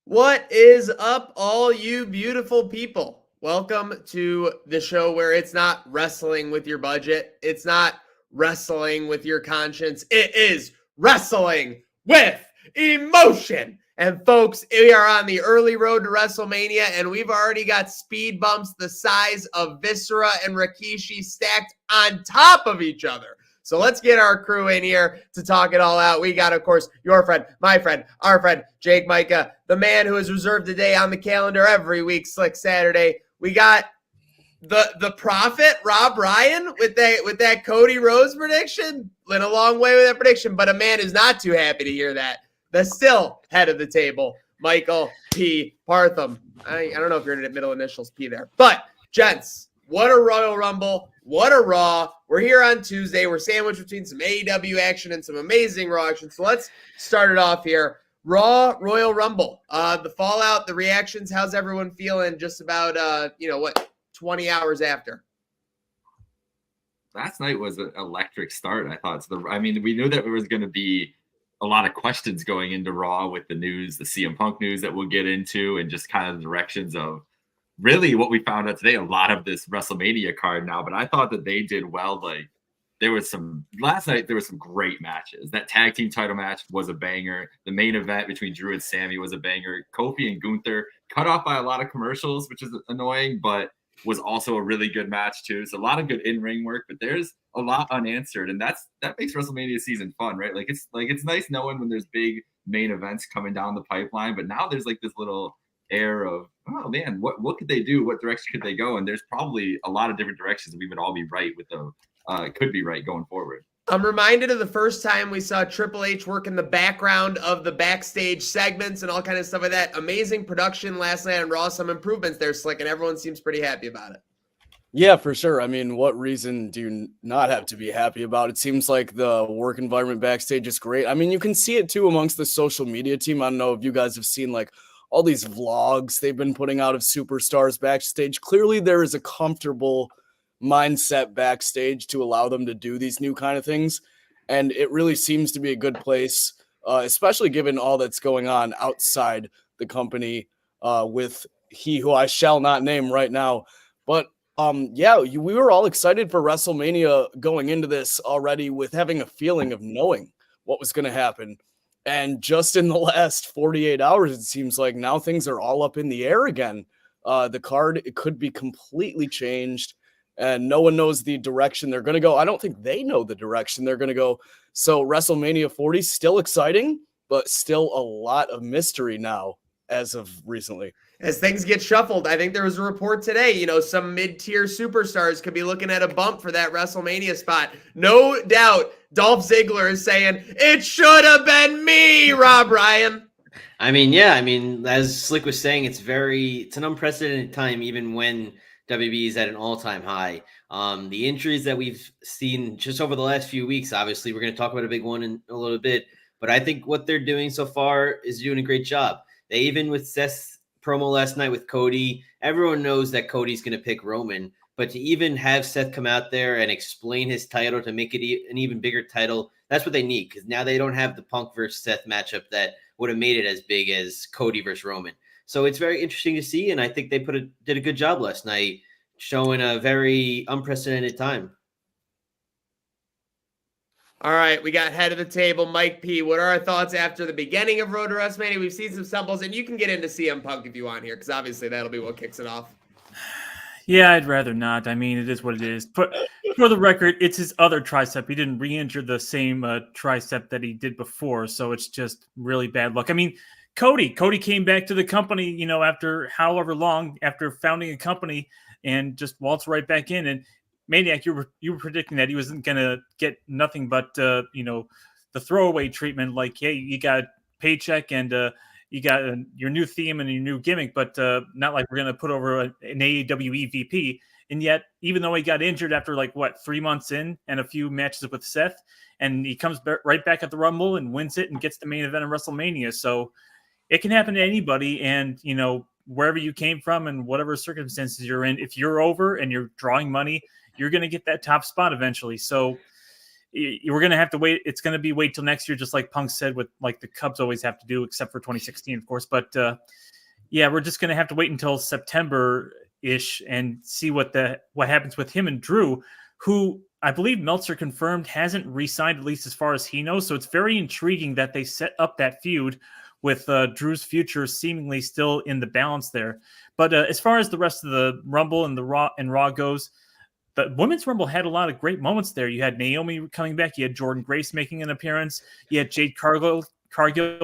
What is up, all you beautiful people? Welcome to the show where it's not wrestling with your budget. It's not wrestling with your conscience. It is wrestling with emotion. And folks, we are on the early road to WrestleMania, and we've already got speed bumps the size of Viscera and Rikishi stacked on top of each other. So let's get our crew in here to talk it all out. We got, of course, your friend, my friend, our friend, Jake Micah, the man who is reserved today on the calendar every week, Slick Saturday. We got the prophet, Rob Ryan, with that Cody Rhodes prediction. Went a long way with that prediction, but a man who's not too happy to hear that. The still head of the table, Michael P. Partham. I don't know if your middle initials P there. But, gents, what a Royal Rumble. What a Raw. We're here on Tuesday. We're sandwiched between some AEW action and some amazing Raw action. So let's start it off here. Raw Royal Rumble. The fallout, the reactions. How's everyone feeling just about, 20 hours after? Last night was an electric start, I thought. We knew that there was going to be a lot of questions going into Raw with the news, the CM Punk news that we'll get into, and just kind of the directions of really what we found out today, a lot of this WrestleMania card now. But I thought that they did well. Like, last night there were some great matches. That tag team title match was a banger. The main event between Drew and Sammy was a banger. Kofi and Gunther cut off by a lot of commercials, which is annoying, but was also a really good match too. So a lot of good in-ring work, but there's a lot unanswered, and that makes WrestleMania season fun, right? It's nice knowing when there's big main events coming down the pipeline, but now there's like this little air of, oh man, what could they do? What direction could they go? And there's probably a lot of different directions we would all be right with could be right going forward. I'm reminded of the first time we saw Triple H work in the background of the backstage segments and all kind of stuff like that. Amazing production last night on Raw. Some improvements there, Slick, and everyone seems pretty happy about it. Yeah, for sure. I mean, what reason do you not have to be happy about? It seems like the work environment backstage is great. I mean, you can see it too amongst the social media team. I don't know if you guys have seen like all these vlogs they've been putting out of superstars backstage. Clearly, there is a comfortable mindset backstage to allow them to do these new kind of things. And it really seems to be a good place, especially given all that's going on outside the company with he who I shall not name right now. But we were all excited for WrestleMania going into this already with having a feeling of knowing what was going to happen. And just in the last 48 hours, it seems like now things are all up in the air again. The card, it could be completely changed, and no one knows the direction they're going to go. I don't think they know the direction they're going to go. So WrestleMania 40 still exciting, but still a lot of mystery now as of recently. As things get shuffled, I think there was a report today, some mid-tier superstars could be looking at a bump for that WrestleMania spot. No doubt, Dolph Ziggler is saying, it should have been me, Rob Ryan. As Slick was saying, it's an unprecedented time, even when WB is at an all-time high. The injuries that we've seen just over the last few weeks, obviously, we're going to talk about a big one in a little bit, but I think what they're doing so far is doing a great job. They even with Seth's promo last night with Cody, everyone knows that Cody's going to pick Roman, but to even have Seth come out there and explain his title to make it an even bigger title, that's what they need, because now they don't have the Punk versus Seth matchup that would have made it as big as Cody versus Roman. So it's very interesting to see, and I think they did a good job last night, showing a very unprecedented time. All right, we got head of the table, Mike P. What are our thoughts after the beginning of Road to WrestleMania? We've seen some stumbles, and you can get into CM Punk if you want here, because obviously that'll be what kicks it off. Yeah, I'd rather not. I mean, it is what it is. But for the record, it's his other tricep. He didn't re-injure the same tricep that he did before, so it's just really bad luck. I mean, Cody came back to the company, after however long, after founding a company, and just waltzed right back in. And Maniac, you were predicting that he wasn't going to get nothing but the throwaway treatment. Like, hey, you got a paycheck and you got your new theme and your new gimmick, but not like we're going to put over an AEW EVP. And yet, even though he got injured after 3 months in and a few matches with Seth, and he comes right back at the Rumble and wins it and gets the main event of WrestleMania. So it can happen to anybody. And, wherever you came from and whatever circumstances you're in, if you're over and you're drawing money, you're going to get that top spot eventually. So we're going to have to wait. It's going to be wait till next year, just like Punk said, with like the Cubs always have to do, except for 2016, of course. But yeah, we're just going to have to wait until September-ish and see what happens with him and Drew, who I believe Meltzer confirmed hasn't re-signed, at least as far as he knows. So it's very intriguing that they set up that feud with Drew's future seemingly still in the balance there. But as far as the rest of the Rumble and the Raw goes, the Women's Rumble had a lot of great moments there. You had Naomi coming back. You had Jordan Grace making an appearance. You had Jade Cargill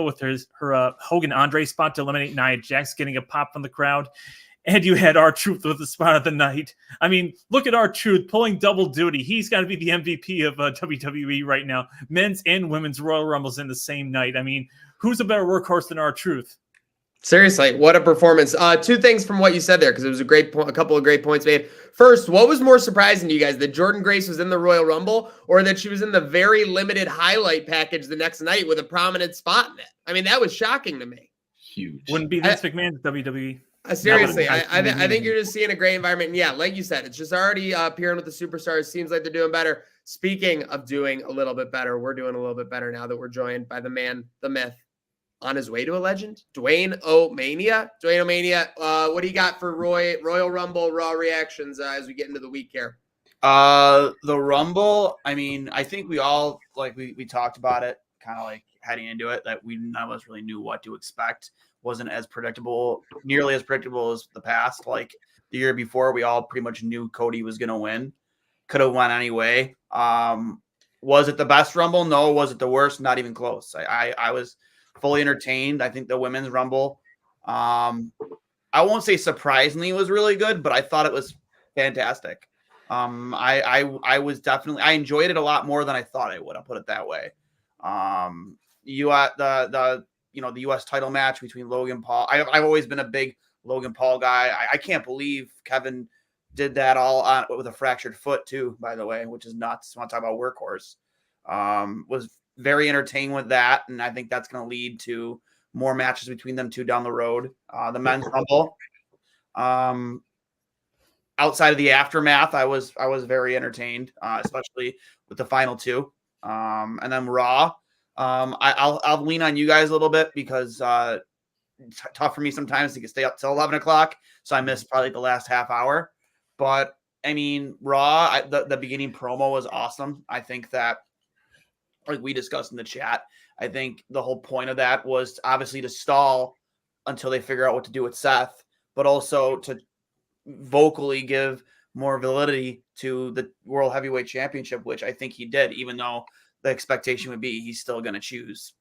with her Hogan Andre spot to eliminate Nia Jax, getting a pop from the crowd. And you had R-Truth with the spot of the night. I mean, look at R-Truth pulling double duty. He's got to be the MVP of WWE right now. Men's and women's Royal Rumbles in the same night. I mean, who's a better workhorse than R-Truth? Seriously, what a performance. Two things from what you said there, because it was a couple of great points made. First, what was more surprising to you guys, that Jordan Grace was in the Royal Rumble or that she was in the very limited highlight package the next night with a prominent spot in it? I mean, that was shocking to me. Huge. Wouldn't be Vince McMahon's WWE. Seriously, I think you're just seeing a great environment. And yeah, like you said, it's just already appearing with the superstars. Seems like they're doing better. Speaking of doing a little bit better, we're doing a little bit better now that we're joined by the man, the myth, on his way to a legend, Dwayne O'Mania. Dwayne O'Mania, what do you got for Royal Rumble Raw reactions as we get into the week here? The Rumble, I mean, I think we all, like, we talked about it kind of like heading into it, that none of us really knew what to expect. Wasn't as predictable, nearly as predictable as the past. Like the year before, we all pretty much knew Cody was going to win. Could have won anyway. Was it the best Rumble? No. Was it the worst? Not even close. I was fully entertained. I think the Women's Rumble, I won't say surprisingly was really good, but I thought it was fantastic. I was definitely, I enjoyed it a lot more than I thought I would. I'll put it that way. The U.S. title match between Logan Paul. I've always been a big Logan Paul guy. I can't believe Kevin did that all on with a fractured foot too, by the way, which is nuts. I want to talk about workhorse. Was very entertained with that, and I think that's going to lead to more matches between them two down the road. The Men's Rumble. Outside of the aftermath, I was very entertained, especially with the final two. And then Raw. I'll lean on you guys a little bit because it's tough for me sometimes to stay up till 11 o'clock. So I missed probably the last half hour. But I mean, Raw, the beginning promo was awesome. I think that, like we discussed in the chat, I think the whole point of that was obviously to stall until they figure out what to do with Seth, but also to vocally give more validity to the World Heavyweight Championship, which I think he did, even though the expectation would be he's still going to choose,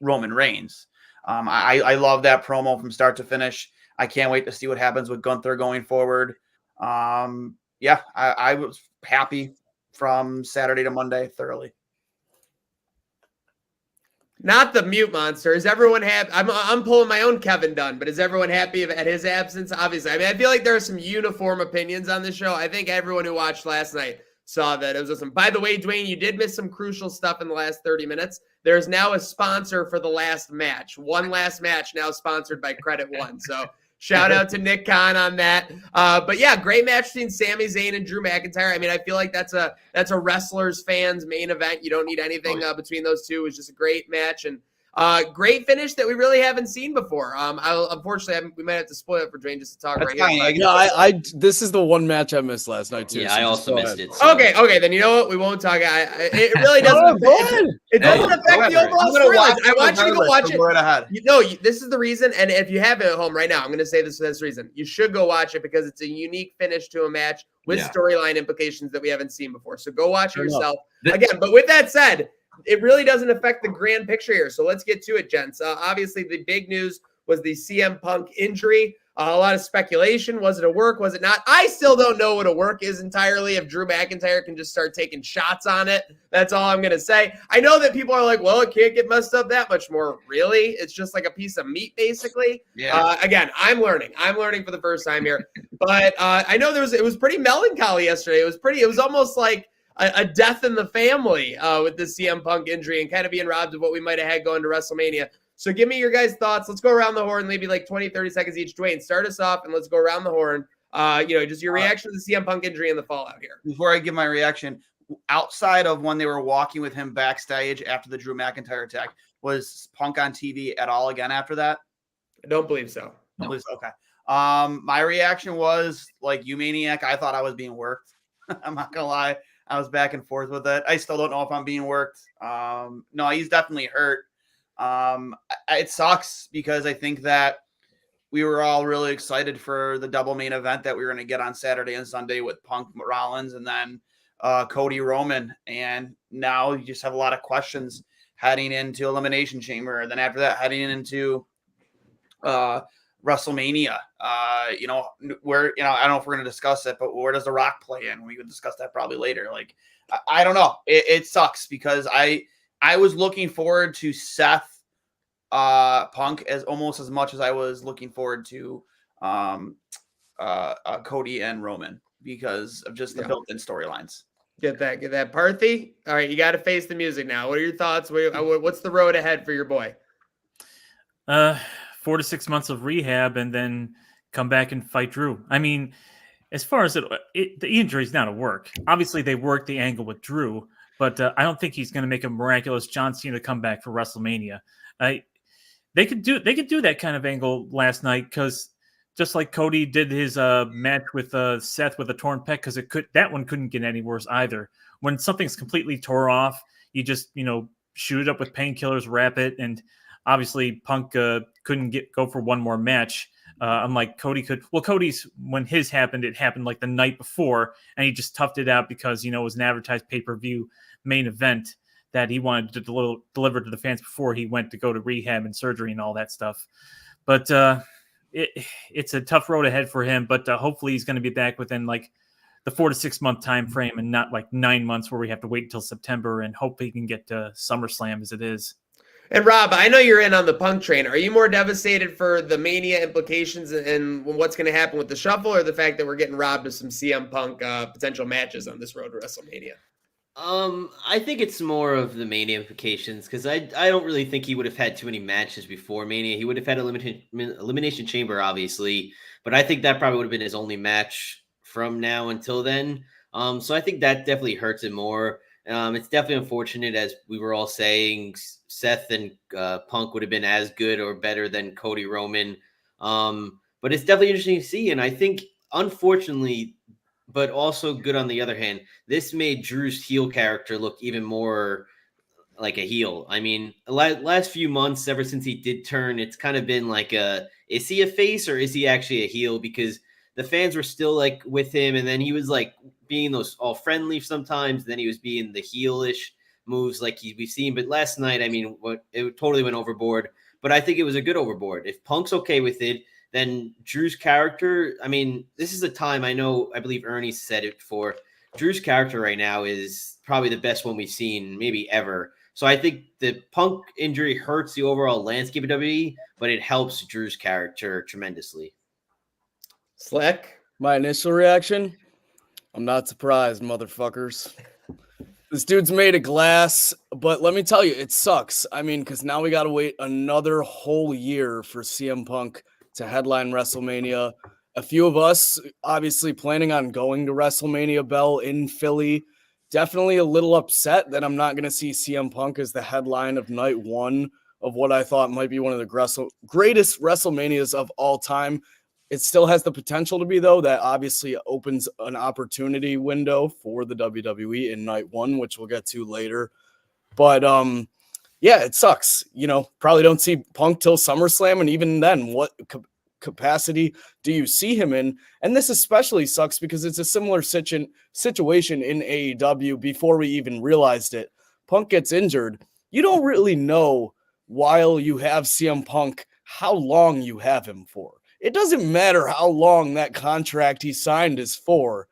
Roman Reigns. I love that promo from start to finish. I can't wait to see what happens with Gunther going forward. I was happy from Saturday to Monday thoroughly. Not the mute monster. Is everyone happy? I'm pulling my own Kevin Dunn, but is everyone happy at his absence? Obviously. I mean, I feel like there are some uniform opinions on this show. I think everyone who watched last night saw that it was awesome. By the way, Dwayne, you did miss some crucial stuff in the last 30 minutes. There's now a sponsor for the last match. One last match now sponsored by Credit One. So shout out to Nick Khan on that. But yeah, great match between Sami Zayn and Drew McIntyre. I mean, I feel like that's a wrestlers fans main event. You don't need anything between those two. It was just a great match and great finish that we really haven't seen before. Unfortunately, we might have to spoil it for Dwayne just to talk right here. No, this is the one match I missed last night too. Yeah, so I also missed it. So. Okay, then you know what? We won't talk. It really doesn't. It doesn't affect the overall storyline. I want you to go watch it. Right ahead. This is the reason. And if you have it at home right now, I'm going to say this for this reason. You should go watch it because it's a unique finish to a match with storyline implications that we haven't seen before. So go watch it yourself. Again, but with that said, it really doesn't affect the grand picture here. So let's get to it, gents. Obviously, the big news was the CM Punk injury. A lot of speculation. Was it a work? Was it not? I still don't know what a work is entirely. If Drew McIntyre can just start taking shots on it, that's all I'm going to say. I know that people are like, well, it can't get messed up that much more. Really? It's just like a piece of meat, basically. Yeah. Again, I'm learning. I'm learning for the first time here. But I know it was pretty melancholy yesterday. It was almost like a death in the family with the CM Punk injury and kind of being robbed of what we might have had going to WrestleMania. So give me your guys' thoughts. Let's go around the horn, maybe like 20, 30 seconds each. Dwayne, start us off and let's go around the horn. Just your reaction to the CM Punk injury and the fallout here. Before I give my reaction, outside of when they were walking with him backstage after the Drew McIntyre attack, was Punk on TV at all again after that? I don't believe so. No. Okay. My reaction was like, you maniac. I thought I was being worked. I'm not gonna lie. I was back and forth with it. I still don't know if I'm being worked. No, he's definitely hurt. It sucks because I think that we were all really excited for the double main event that we were going to get on Saturday and Sunday with Punk Rollins and then Cody Roman. And now you just have a lot of questions heading into Elimination Chamber. And then after that, heading into WrestleMania. Where, I don't know if we're going to discuss it, but where does The Rock play in? We could discuss that probably later. Like, I don't know. It sucks because I was looking forward to Seth Punk as almost as much as I was looking forward to Cody and Roman because of just the built-in storylines. Get that. Parthy? All right, you got to face the music now. What are your thoughts? What's the road ahead for your boy? 4 to 6 months of rehab and then come back and fight Drew. I mean, as far as the injury is not a work. Obviously, they worked the angle with Drew, but I don't think he's going to make a miraculous John Cena comeback for WrestleMania. They could do that kind of angle last night because just like Cody did his match with Seth with a torn pec, because that one couldn't get any worse either. When something's completely tore off, you just shoot it up with painkillers, wrap it, and obviously Punk couldn't go for one more match. Unlike Cody could. Well, Cody's, when his happened, it happened like the night before, and he just toughed it out because it was an advertised pay-per-view main event that he wanted to deliver to the fans before he went to go to rehab and surgery and all that stuff. But it's a tough road ahead for him, but hopefully he's going to be back within like the 4 to 6 month time frame and not like 9 months where we have to wait until September and hope he can get to SummerSlam as it is. And Rob, I know you're in on the Punk train. Are you more devastated for the Mania implications and what's going to happen with the shuffle, or the fact that we're getting robbed of some CM Punk potential matches on this road to WrestleMania? I think it's more of the Mania implications because I don't really think he would have had too many matches before Mania. He would have had Elimination Chamber, obviously, but I think that probably would have been his only match from now until then. So I think that definitely hurts him more. It's definitely unfortunate, as we were all saying, Seth and Punk would have been as good or better than Cody Roman. But it's definitely interesting to see, and I think, unfortunately, but also good on the other hand, this made Drew's heel character look even more like a heel. I mean, last few months, ever since he did turn, it's kind of been like is he a face or is he actually a heel? Because the fans were still like with him, and then he was like being those all friendly sometimes, then he was being the heelish moves like we've seen. But last night, I mean, it totally went overboard. But I think it was a good overboard. If Punk's okay with it, then Drew's character, I mean, this is a time, I believe Ernie said it before, Drew's character right now is probably the best one we've seen maybe ever. So I think the Punk injury hurts the overall landscape of WWE, but it helps Drew's character tremendously. Slick? My initial reaction, I'm not surprised, motherfuckers. This dude's made of glass, but let me tell you, it sucks. I mean, because now we got to wait another whole year for CM Punk to headline WrestleMania. A few of us obviously planning on going to WrestleMania Bell in Philly. Definitely a little upset that I'm not going to see CM Punk as the headline of night one of what I thought might be one of the greatest WrestleManias of all time. It still has the potential to be, though. That obviously opens an opportunity window for the WWE in night one, which we'll get to later. But yeah, it sucks. Probably don't see Punk till SummerSlam, and even then, what capacity do you see him in? And this especially sucks because it's a similar situation in AEW before we even realized it. Punk gets injured. You don't really know while you have CM Punk how long you have him for. It doesn't matter how long that contract he signed is for.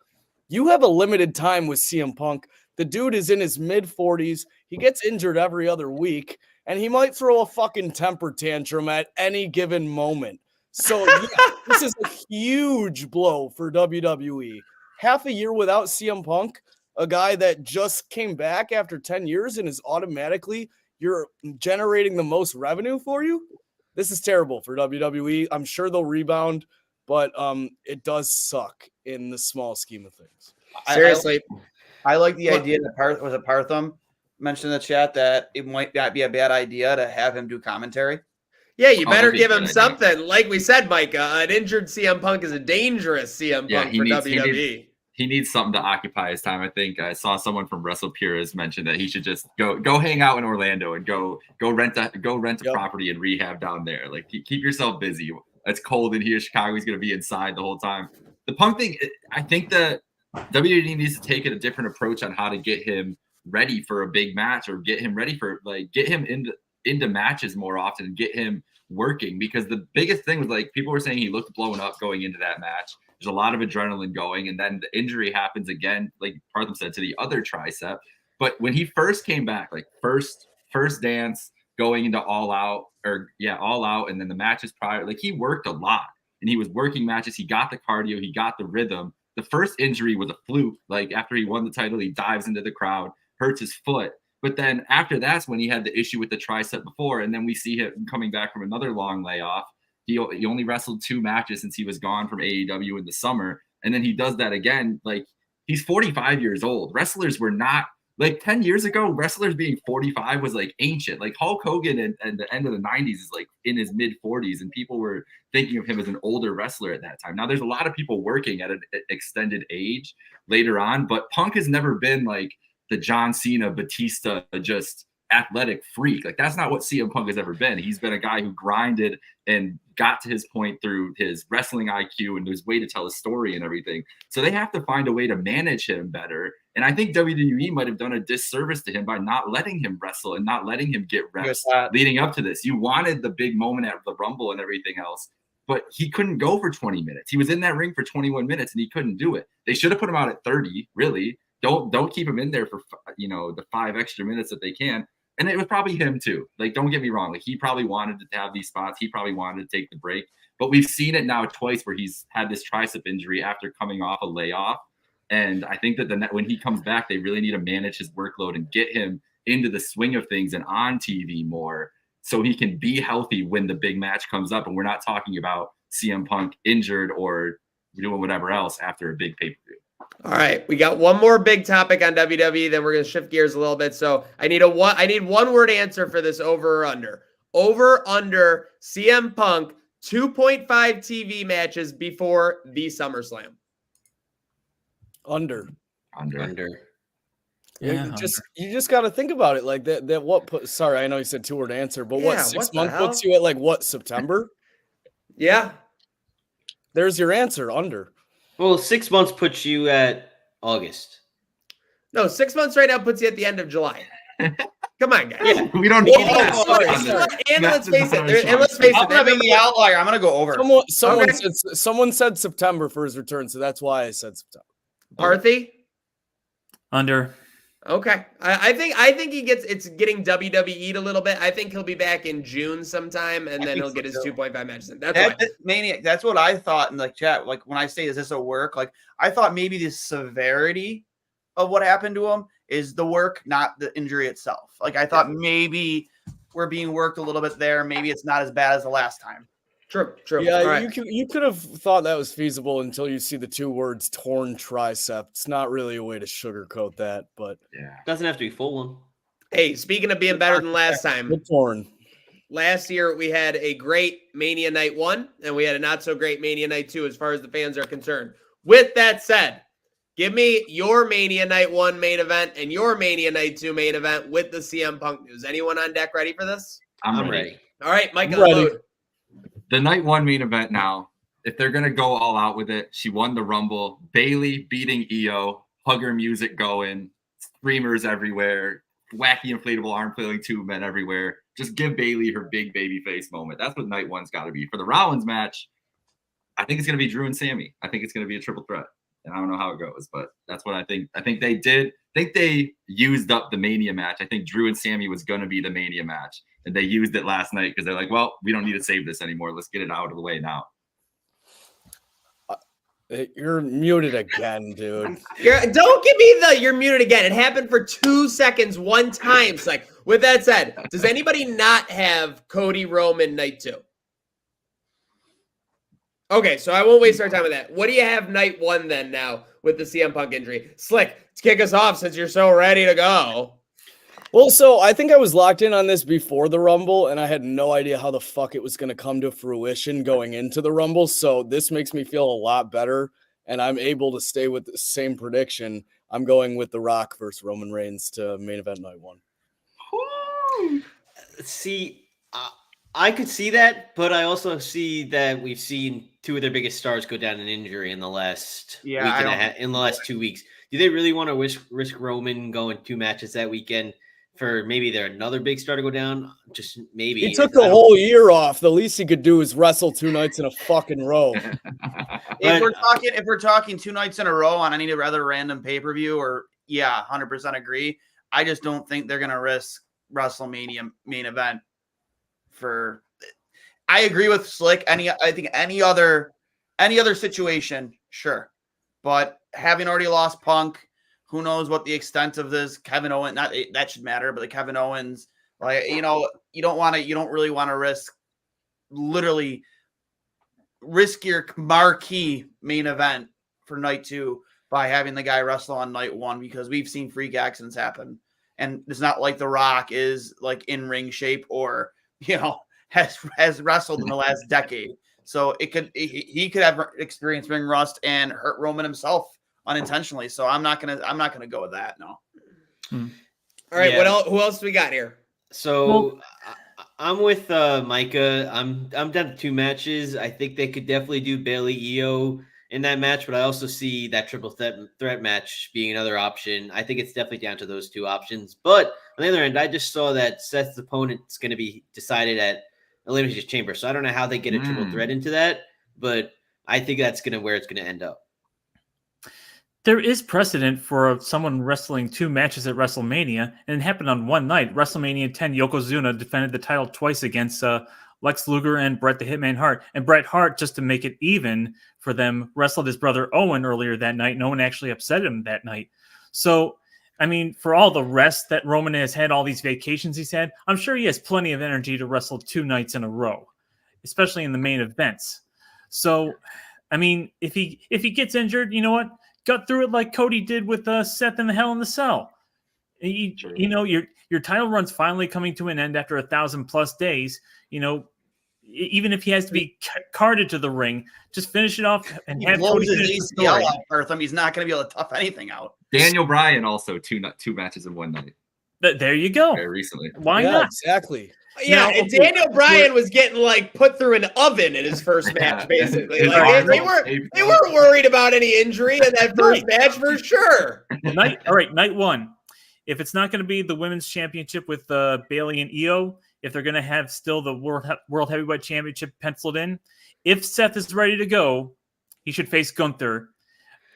You have a limited time with CM Punk. The dude is in his mid-40s. He gets injured every other week, and he might throw a fucking temper tantrum at any given moment. So yeah, this is a huge blow for WWE. Half a year without CM Punk, a guy that just came back after 10 years and is automatically you're generating the most revenue for you. This is terrible for WWE. I'm sure they'll rebound, but it does suck in the small scheme of things. Seriously. I like the idea that was it Partham mentioned in the chat that it might not be a bad idea to have him do commentary. Yeah, you better that'd be a give him good idea. something. Like we said, Mike, an injured CM Punk is a dangerous CM Yeah, Punk for WWE. He needs something to occupy his time. I think I saw someone from WrestlePurists mention that he should just go hang out in Orlando and go rent a property and rehab down there. Like keep yourself busy. It's cold in here. Chicago. He's going to be inside the whole time. The Punk thing, I think that WWE needs to take a different approach on how to get him ready for a big match, or get him ready for get him into matches more often and get him working, because the biggest thing was like people were saying he looked blown up going into that match. There's a lot of adrenaline going, and then the injury happens again, like Partham said, to the other tricep. But when he first came back, like first dance going into All Out, and then the matches prior, like he worked a lot and he was working matches. He got the cardio, he got the rhythm. The first injury was a fluke. Like after he won the title, he dives into the crowd, hurts his foot. But then after that's when he had the issue with the tricep before. And then we see him coming back from another long layoff. He only wrestled 2 matches since he was gone from AEW in the summer. And then he does that again. Like he's 45 years old. Wrestlers were not like 10 years ago, wrestlers being 45 was like ancient. Like Hulk Hogan at the end of the 90s is like in his mid 40s, and people were thinking of him as an older wrestler at that time. Now there's a lot of people working at an extended age later on, but Punk has never been like the John Cena, Batista, just athletic freak. Like that's not what CM Punk has ever been. He's been a guy who grinded and got to his point through his wrestling IQ and his way to tell a story and everything. So they have to find a way to manage him better. And I think WWE might have done a disservice to him by not letting him wrestle and not letting him get reps leading up to this. You wanted the big moment at the Rumble and everything else, but he couldn't go for 20 minutes. He was in that ring for 21 minutes and he couldn't do it. They should have put him out at 30, really. Don't keep him in there for, the 5 extra minutes that they can. And it was probably him too. Like, don't get me wrong. Like he probably wanted to have these spots. He probably wanted to take the break, but we've seen it now twice where he's had this tricep injury after coming off a layoff. And I think that when he comes back, they really need to manage his workload and get him into the swing of things and on TV more so he can be healthy when the big match comes up. And we're not talking about CM Punk injured or doing whatever else after a big pay-per-view. All right, we got one more big topic on WWE, then we're going to shift gears a little bit. So I need one word answer for this over or under. Over under CM Punk 2.5 TV matches before the SummerSlam. Under. Yeah, you just got to think about it like that. Sorry, I know you said 2-word answer, but Yeah, what 6 what the months hell? puts you at like what, September? Yeah. There's your answer, under. Well, 6 months puts you at August. No, 6 months right now puts you at the end of July. Come on, guys. Yeah. We don't need And let's face it. I'm gonna be the outlier. I'm gonna go over. Someone said September for his return, so that's why I said September. Parthy? Under. Okay. I think it's getting WWE'd a little bit. I think he'll be back in June sometime, and then he'll get his 2.5 matches in. That's Maniac. That's what I thought in the chat. Like when I say, is this a work? Like I thought maybe the severity of what happened to him is the work, not the injury itself. Like I thought maybe we're being worked a little bit there. Maybe it's not as bad as the last time. True. Yeah, All right. you could have thought that was feasible until you see the 2 words torn tricep. It's not really a way to sugarcoat that, but Yeah. Doesn't have to be full one. Hey, speaking of being better than last time, good torn. last year we had a great Mania Night 1, and we had a not so great Mania Night 2 as far as the fans are concerned. With that said, give me your Mania Night 1 main event and your Mania Night 2 main event with the CM Punk news. Anyone on deck ready for this? I'm ready. All right, Mike, I'm ready. unload. The night 1 main event now, if they're going to go all out with it, she won the Rumble. Bayley beating Io, hugger music going, streamers everywhere, wacky inflatable arm flailing tube men everywhere. Just give Bayley her big baby face moment. That's what night 1's got to be. For the Rollins match, I think it's going to be Drew and Sammy. I think it's going to be a triple threat. And I don't know how it goes, but that's what I think. I think they did. I think they used up the Mania match. I think Drew and Sammy was going to be the Mania match. And they used it last night because they're like, well, we don't need to save this anymore. Let's get it out of the way now. You're muted again, dude. Don't give me you're muted again. It happened for 2 seconds one time. It's like, with that said, does anybody not have Cody Roman night 2? Okay, so I won't waste our time with that. What do you have night 1 then now with the CM Punk injury. Slick, to kick us off since you're so ready to go. Well, so I think I was locked in on this before the Rumble, and I had no idea how the fuck it was going to come to fruition going into the Rumble. So this makes me feel a lot better, and I'm able to stay with the same prediction. I'm going with The Rock versus Roman Reigns to main event night 1. See, I could see that, but I also see that we've seen two of their biggest stars go down in injury in the last week and a half, in the last 2 weeks. Do they really want to risk Roman going 2 matches that weekend for maybe they're another big star to go down? Just maybe. He took the whole year off. The least he could do is wrestle 2 nights in a fucking row. If we're talking 2 nights in a row on any other random pay-per-view, or 100% agree. I just don't think they're gonna risk WrestleMania main event for. I agree with Slick. I think any other situation, sure, but having already lost Punk, who knows what the extent of this Kevin Owens? Not that should matter, but the Kevin Owens, you don't really want to risk your marquee main event for night 2 by having the guy wrestle on night 1, because we've seen freak accidents happen, and it's not like The Rock is like in ring shape or has wrestled in the last decade. So he could have experienced ring rust and hurt Roman himself unintentionally. So I'm not gonna go with that. No. All right. What else? Who else do we got here? So I'm with Micah. I'm down to 2 matches. I think they could definitely do Bailey Io in that match, but I also see that triple threat match being another option. I think it's definitely down to those 2 options. But on the other end, I just saw that Seth's opponent is going to be decided at Elimination Chamber. So I don't know how they get a triple threat into that, but I think that's where it's going to end up. There is precedent for someone wrestling 2 matches at WrestleMania, and it happened on one night. WrestleMania 10, Yokozuna defended the title twice against Lex Luger and Bret the Hitman Hart. And Bret Hart, just to make it even for them, wrestled his brother Owen earlier that night. No one actually upset him that night. So, I mean, for all the rest that Roman has had, all these vacations he's had, I'm sure he has plenty of energy to wrestle 2 nights in a row, especially in the main events. So, I mean, if he gets injured, you know what? Gut through it like Cody did with Seth in the Hell in the Cell. Your title run's finally coming to an end after 1,000+ days. Even if he has to be carted to the ring, just finish it off and have Cody finish the story. He's not going to be able to tough anything out. Daniel Bryan also 2 matches in one night. There you go. Very recently. Why not? Exactly. Yeah, and Daniel Bryan was getting put through an oven in his first match, basically. They weren't worried about any injury in that first match for sure. Night 1. If it's not going to be the women's championship with Bailey and Io, if they're going to have still the World Heavyweight Championship penciled in, if Seth is ready to go, he should face Gunther.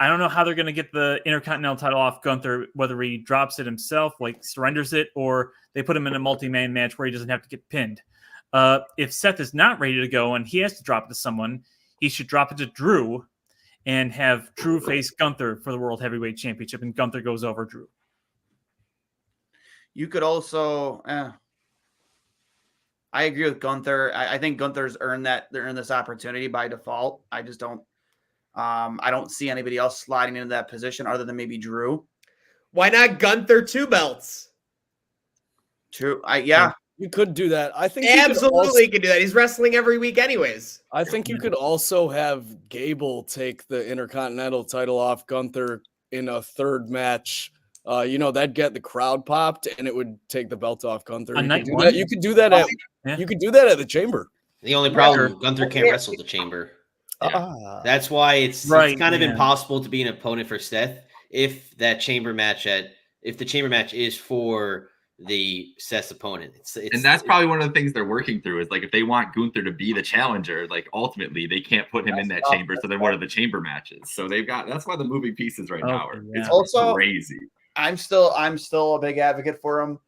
I don't know how they're going to get the Intercontinental title off Gunther, whether he drops it himself, surrenders it, or they put him in a multi-man match where he doesn't have to get pinned. If Seth is not ready to go and he has to drop it to someone, he should drop it to Drew and have Drew face Gunther for the World Heavyweight Championship, and Gunther goes over Drew. You could also, I agree with Gunther. I think Gunther's earned this opportunity by default. I just don't. I don't see anybody else sliding into that position other than maybe Drew. Why not Gunther 2 belts? True. You could do that. I think absolutely could do that. He's wrestling every week anyways. I think you could also have Gable take the Intercontinental title off Gunther in a 3rd match. That'd get the crowd popped and it would take the belt off Gunther. You could do that at the Chamber. The only problem, Gunther can't wrestle the Chamber. Yeah. That's why it's kind of impossible to be an opponent for Seth if the Chamber match is for the Seth's opponent. And that's probably one of the things they're working through is if they want Gunther to be the challenger, ultimately they can't put him in that chamber. So then what are the chamber matches? So that's why the moving pieces right now are it's also crazy. I'm still a big advocate for him.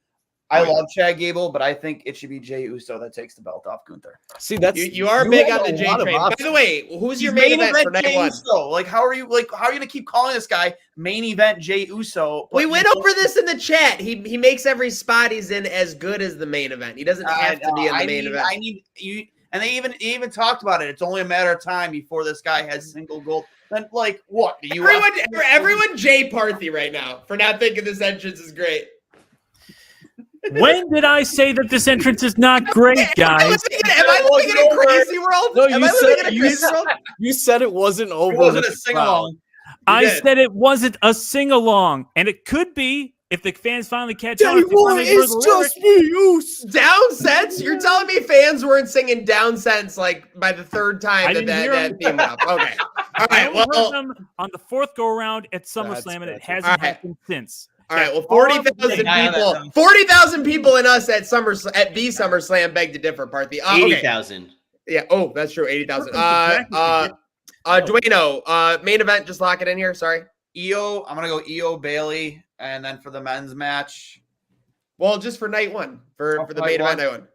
I love Chad Gable, but I think it should be Jey Uso that takes the belt off Gunther. See, that's you are big on the Jey train. By the way, who's your main event for night 1? Uso. How are you going to keep calling this guy main event Jey Uso? We went over this in the chat. He makes every spot he's in as good as the main event. He doesn't have to be in the main event. And they even talked about it. It's only a matter of time before this guy has single gold. Then, like, what? Everyone Jay Parthy right now for not thinking this entrance is great. When did I say that this entrance is not great, guys? Am I living in a crazy world? No, Am I living in a crazy world? You said it wasn't over. It wasn't with a the sing crowd. along. I did. said it wasn't a sing-along, and it could be if the fans finally catch on. Daddy if they boy, finally hear it's the just lyrics. me. You. Down sense? You're telling me fans weren't singing down sense like by the third time I didn't hear that theme went up? Okay. All I right. only heard Well, them on the fourth go-around at SummerSlam, and it That's hasn't all right. happened since. all right. Well, 40,000 people. 40,000 people in us at the SummerSlam beg to differ. Parthy. Okay. 80,000. Yeah. Oh, that's true. 80,000. Dueno. Main event. Just lock it in here. Sorry. Io, I'm gonna go Io Bailey, and then for the men's match. Well, just for night one, for the main event night one.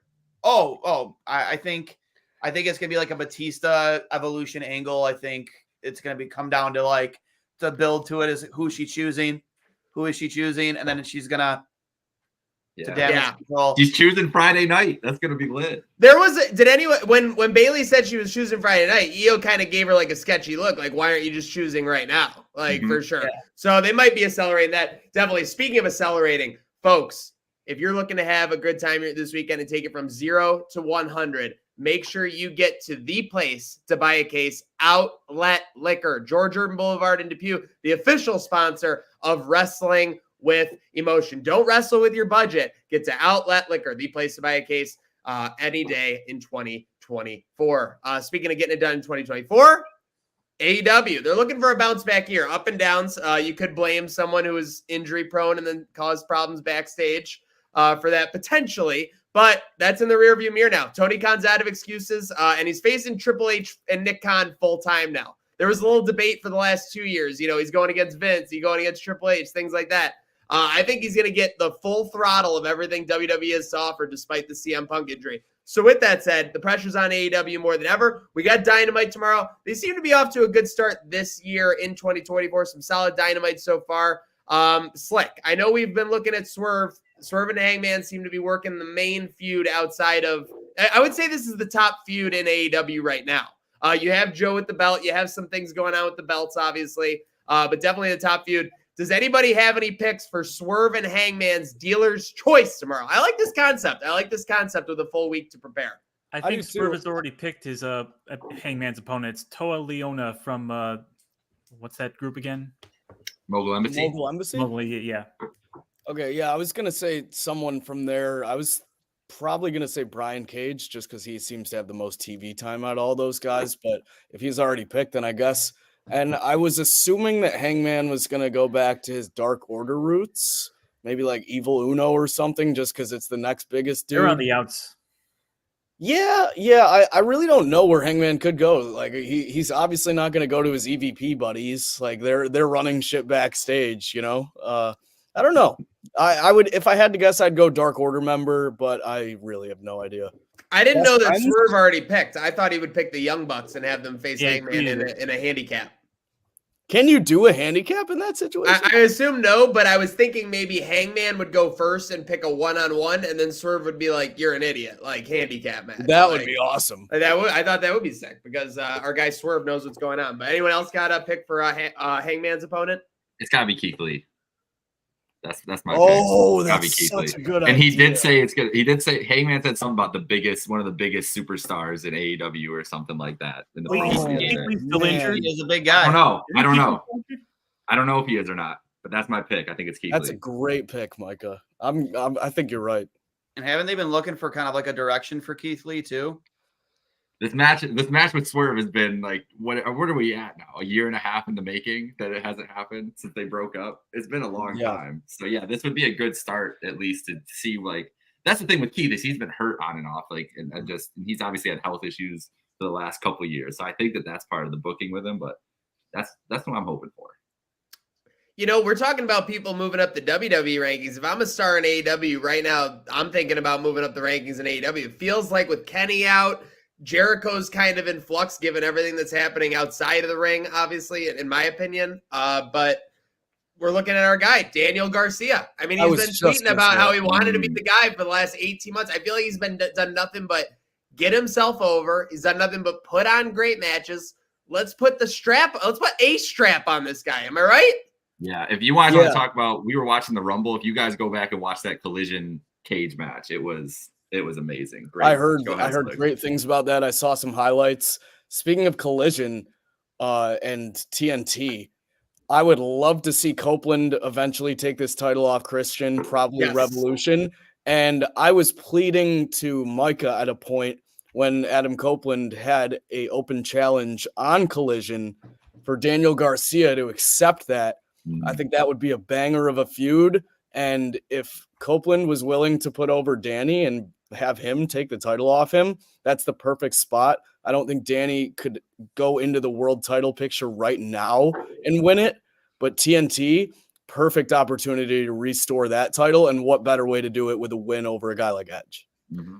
I think it's gonna be like a Batista Evolution angle. I think it's gonna come down to like the build to it is who is she choosing, and then she's gonna to damage control. She's choosing Friday night. That's gonna be lit. Did anyone when Bailey said she was choosing Friday night, Io kind of gave her like a sketchy look, like why aren't you just choosing right now? Like for sure. Yeah. So they might be accelerating that. Definitely. Speaking of accelerating, folks, if you're looking to have a good time this weekend and take it from 0 to 100, make sure you get to the place to buy a case, Outlet Liquor, George Urban Boulevard in Depew, the official sponsor of Wrestling with Emotion. Don't wrestle with your budget. Get to Outlet Liquor, the place to buy a case any day in 2024. Speaking of getting it done in 2024, AEW, they're looking for a bounce back year, up and downs. You could blame someone who was injury prone and then caused problems backstage for that potentially, but that's in the rearview mirror now. Tony Khan's out of excuses, and he's facing Triple H and Nick Khan full time now. There was a little debate for the last 2 years. You know, he's going against Vince, he's going against Triple H, things like that. I think he's going to get the full throttle of everything WWE has to offer despite the CM Punk injury. So with that said, the pressure's on AEW more than ever. We got Dynamite tomorrow. They seem to be off to a good start this year in 2024. Some solid Dynamite so far. Slick. I know we've been looking at Swerve. Swerve and Hangman seem to be working the main feud outside of, I would say this is the top feud in AEW right now. You have Joe with the belt. You have some things going on with the belts, obviously, but definitely the top feud. Does anybody have any picks for Swerve and Hangman's Dealer's Choice tomorrow? I like this concept. With a full week to prepare. I think Swerve has already picked his Hangman's opponent. It's Toa Leona from what's that group again? Mogul Embassy. Mogul, yeah. Okay, yeah, I was gonna say someone from there. I was probably gonna say Brian Cage, just because he seems to have the most TV time out of all those guys. But if he's already picked, then I guess. And I was assuming that Hangman was gonna go back to his Dark Order roots, maybe like Evil Uno or something, just because it's the next biggest dude. They're on the outs. Yeah. I really don't know where Hangman could go. Like he's obviously not going to go to his EVP buddies. Like they're running shit backstage. You know. I don't know. I would, if I had to guess, I'd go Dark Order member, but I really have no idea. I didn't know that Swerve already picked. I thought he would pick the Young Bucks and have them face Hangman in a handicap. Can you do a handicap in that situation? I assume no, but I was thinking maybe Hangman would go first and pick a one-on-one, and then Swerve would be like, "You're an idiot," like handicap match. That would be awesome. I thought that would be sick because our guy Swerve knows what's going on. But anyone else got a pick for Hangman's opponent? It's gotta be Keith Lee. That's my pick. Oh, It's gotta be that's Keith such Lee. a good And idea. he did say it's good. He did say Hangman said something about one of the biggest superstars in AEW or something like that. In the Wait, post is the Keith other Lee day. still injured? He is a big I guy. don't know if he is or not, but that's my pick. I think it's Keith That's Lee. a great pick, Micah. I think you're right. And haven't they been looking for kind of like a direction for Keith Lee too? This match with Swerve has been like what are we at now? A year and a half in the making that it hasn't happened since they broke up. It's been a long time. So yeah, this would be a good start at least to see like that's the thing with Keith is he's been hurt on and off and he's obviously had health issues for the last couple of years. So I think that's part of the booking with him, but that's what I'm hoping for. You know, we're talking about people moving up the WWE rankings. If I'm a star in AEW right now, I'm thinking about moving up the rankings in AEW. It feels like with Kenny out, Jericho's kind of in flux given everything that's happening outside of the ring, obviously, in my opinion. But we're looking at our guy, Daniel Garcia. I mean, he's been tweeting about how he wanted to be the guy for the last 18 months. I feel like he's been done nothing but get himself over. He's done nothing but put on great matches. Let's put a strap on this guy. Am I right? Yeah. If you guys want to talk about, we were watching the Rumble. If you guys go back and watch that Collision cage match, it was amazing. Great. I heard great things about that. I saw some highlights. Speaking of Collision and TNT, I would love to see Copeland eventually take this title off Christian, probably Revolution. And I was pleading to Micah at a point when Adam Copeland had a open challenge on Collision for Daniel Garcia to accept that. I think that would be a banger of a feud. And if Copeland was willing to put over Danny and have him take the title off him, that's the perfect spot. I don't think Danny could go into the world title picture right now and win it, but TNT, perfect opportunity to restore that title. And what better way to do it with a win over a guy like Edge? Mm-hmm.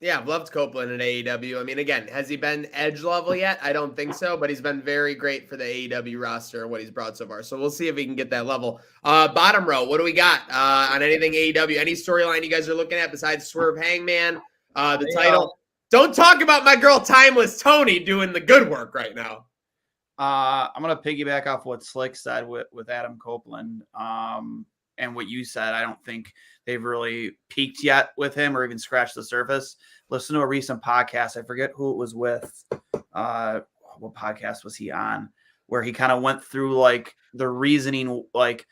Yeah, I've loved Copeland in AEW. I mean, again, has he been Edge level yet? I don't think so, but he's been very great for the AEW roster and what he's brought so far. So we'll see if he can get that level. Bottom row, what do we got on anything AEW? Any storyline you guys are looking at besides Swerve Hangman, the title? Don't talk about my girl Timeless Tony doing the good work right now. I'm going to piggyback off what Slick said with Adam Copeland and what you said. I don't think they've really peaked yet with him or even scratched the surface. Listen to a recent podcast. I forget who it was with. What podcast was he on? Where he kind of went through like the reasoning, like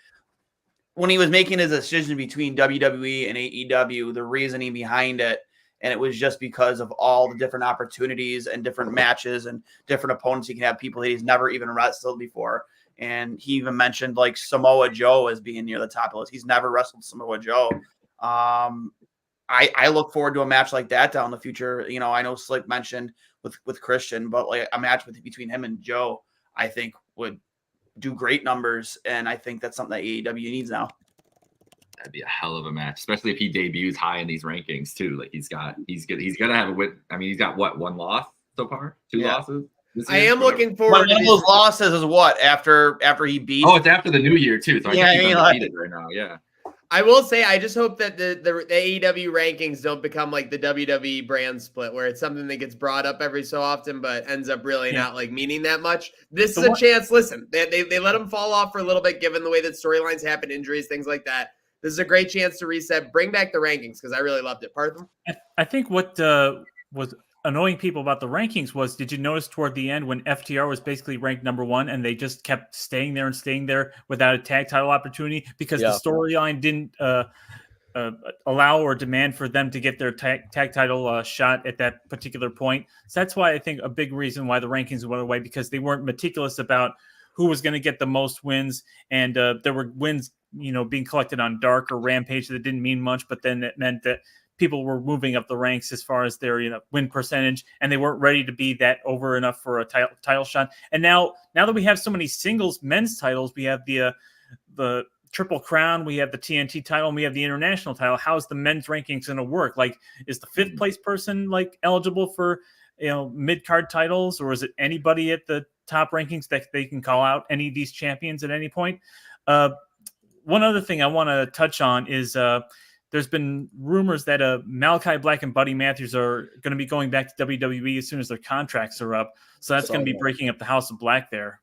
when he was making his decision between WWE and AEW, the reasoning behind it. And it was just because of all the different opportunities and different matches and different opponents. He can have people that he's never even wrestled before. And he even mentioned like Samoa Joe as being near the top of the list. He's never wrestled Samoa Joe. I look forward to a match like that down the future. You know, I know Slick mentioned with Christian, but like a match between him and Joe, I think would do great numbers. And I think that's something that AEW needs now. That'd be a hell of a match, especially if he debuts high in these rankings too. Like he's good. He's gonna have a win. I mean, he's got what, one loss so far, two losses. I am looking forward. One of those losses is what after he beat. Oh, it's after the new year too. So I think he's undefeated right now. Yeah. I will say, I just hope that the AEW rankings don't become like the WWE brand split, where it's something that gets brought up every so often, but ends up really not like meaning that much. This is a chance. Listen, they let them fall off for a little bit, given the way that storylines happen, injuries, things like that. This is a great chance to reset, bring back the rankings, because I really loved it. Pardon? I think what was annoying people about the rankings was, did you notice toward the end when FTR was basically ranked number 1 and they just kept staying there without a tag title opportunity because the storyline didn't allow or demand for them to get their tag title shot at that particular point. So that's why I think a big reason why the rankings went away, because they weren't meticulous about who was going to get the most wins. And there were wins, being collected on Dark or Rampage that didn't mean much, but then it meant that people were moving up the ranks as far as their win percentage, and they weren't ready to be that over enough for a title shot. And now that we have so many singles men's titles, we have the Triple Crown, we have the TNT title, and we have the international title. How's the men's rankings going to work? Like, is the 5th place person like eligible for mid card titles, or is it anybody at the top rankings that they can call out any of these champions at any point? One other thing I want to touch on is there's been rumors that Malachi Black and Buddy Matthews are going to be going back to WWE as soon as their contracts are up. So that's going to be breaking up the House of Black there.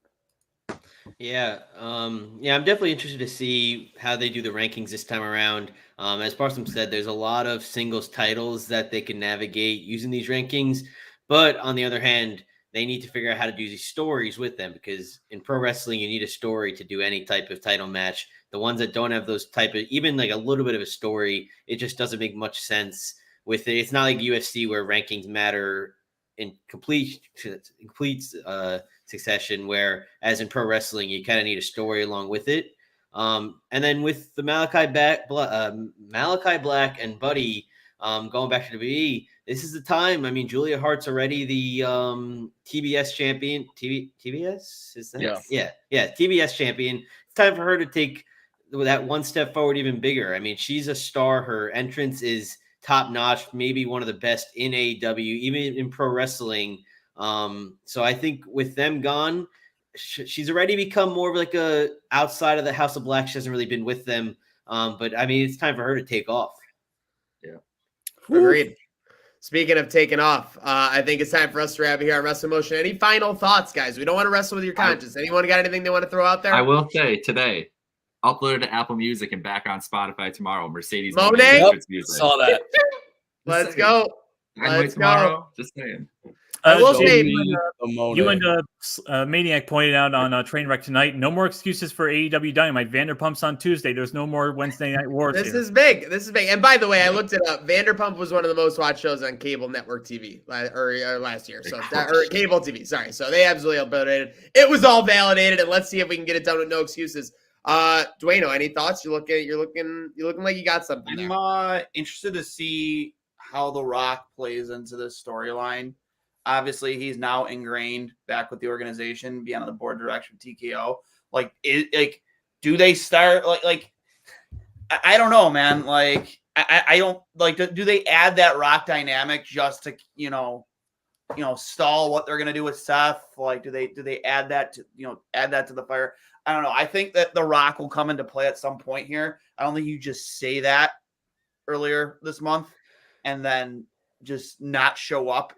Yeah. I'm definitely interested to see how they do the rankings this time around. As Parsons said, there's a lot of singles titles that they can navigate using these rankings. But on the other hand, they need to figure out how to do these stories with them, because in pro wrestling, you need a story to do any type of title match. The ones that don't have those type of, even like a little bit of a story, it just doesn't make much sense with it. It's not like UFC where rankings matter in complete succession, where as in pro wrestling, you kind of need a story along with it. And then with the Malachi Black and Buddy going back to WWE, this is the time. I mean, Julia Hart's already the TBS champion. TBS? Is that? Yeah, TBS champion. It's time for her to take that one step forward even bigger. I mean, she's a star. Her entrance is top notch, maybe one of the best in AEW, even in pro wrestling. So I think with them gone, she's already become more of like a outside of the House of Black. She hasn't really been with them. But I mean, it's time for her to take off. Yeah. Agreed. Speaking of taking off, I think it's time for us to wrap it here on Wrestle Motion. Any final thoughts, guys? We don't want to wrestle with your conscience. Anyone got anything they want to throw out there? I will say today, uploaded to Apple Music and back on Spotify tomorrow. Mercedes Monet? music. Saw that. Let's go. Let's tomorrow. Just saying. I will say, you and Maniac pointed out on Trainwreck tonight, no more excuses for AEW Dynamite. Vanderpump's on Tuesday. There's no more Wednesday Night Wars. This is big. This is big. And by the way, I looked it up. Vanderpump was one of the most watched shows on cable network TV last year. So or cable TV. Sorry. So they absolutely uploaded it. It was all validated, and let's see if we can get it done with no excuses. Dwayno, any thoughts? You're looking like you got something there. I'm interested to see how The Rock plays into this storyline. Obviously, he's now ingrained back with the organization, be on the board of direction TKO. Do they start I don't know, man. I don't do they add that Rock dynamic just to stall what they're gonna do with Seth? Do they add that to the fire? I don't know. I think that The Rock will come into play at some point here. I don't think you just say that earlier this month and then just not show up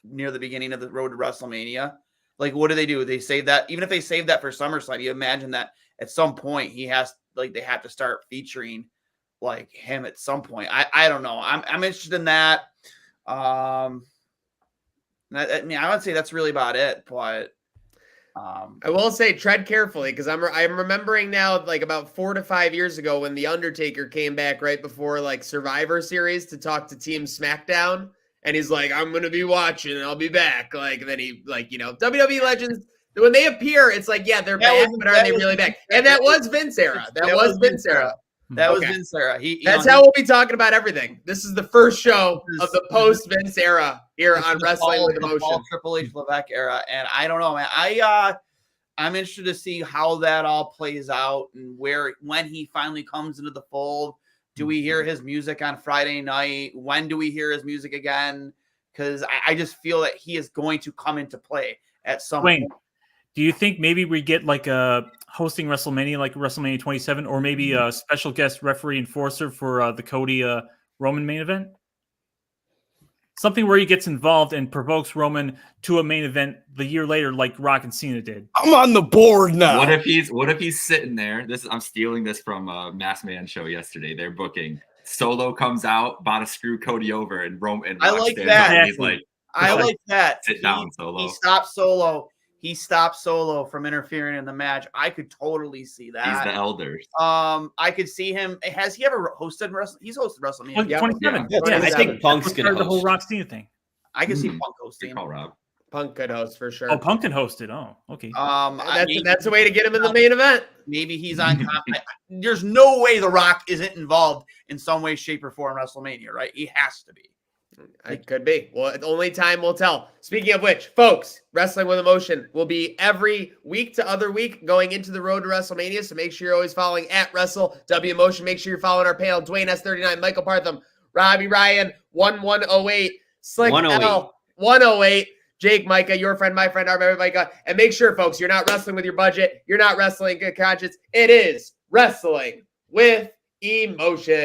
near the beginning of the road to WrestleMania. What do? They save that. Even if they save that for SummerSlam, you imagine that at some point they have to start featuring him at some point. I don't know. I'm interested in that. I would say that's really about it, but I will say tread carefully because I'm remembering now about 4 to 5 years ago when The Undertaker came back right before Survivor Series to talk to Team SmackDown. And he's like, I'm going to be watching and I'll be back. And then he WWE legends, when they appear, it's they're back, but are they really back? And that was Vince era. That was Vince era. That was Vince era. That's how we'll be talking about everything. This is the first show of the post Vince era here on Wrestling with Emotion. Triple H Levesque era. And I don't know, man. I'm interested to see how that all plays out and when he finally comes into the fold. Do we hear his music on Friday night? When do we hear his music again? Because I just feel that he is going to come into play at some point. Do you think maybe we get a hosting WrestleMania, like WrestleMania 27, or maybe a special guest referee enforcer for the Cody Roman main event? Something where he gets involved and provokes Roman to a main event the year later, like Rock and Cena did. I'm on the board now. What if he's sitting there? I'm stealing this from a Mass Man show yesterday. They're booking. Solo comes out, about to screw Cody over, and Roman. I like that. He's I like that. Sit down, Solo. He stopped Solo from interfering in the match. I could totally see that. He's the elder. I could see him. Has he ever hosted WrestleMania? He's hosted WrestleMania. 27. Yeah, I think Punk's gonna host the whole Rock Cena thing. I can see Punk hosting. Good call, Rob. Punk could host for sure. Oh, Punk can host it. Oh, okay. That's a way to get him in the main event. Maybe he's on. There's no way The Rock isn't involved in some way, shape, or form in WrestleMania, right? He has to be. It could be. Well, only time will tell. Speaking of which, folks, Wrestling with Emotion will be every week to other week going into the road to WrestleMania. So make sure you're always following at Wrestle W Emotion. Make sure you're following our panel: Dwayne S39, Michael Partham, Robbie Ryan, 1108, Slick 108. L 108, Jake Micah, your friend, my friend, our friend Micah. And make sure, folks, you're not wrestling with your budget. You're not wrestling good conscience. It is Wrestling with Emotion.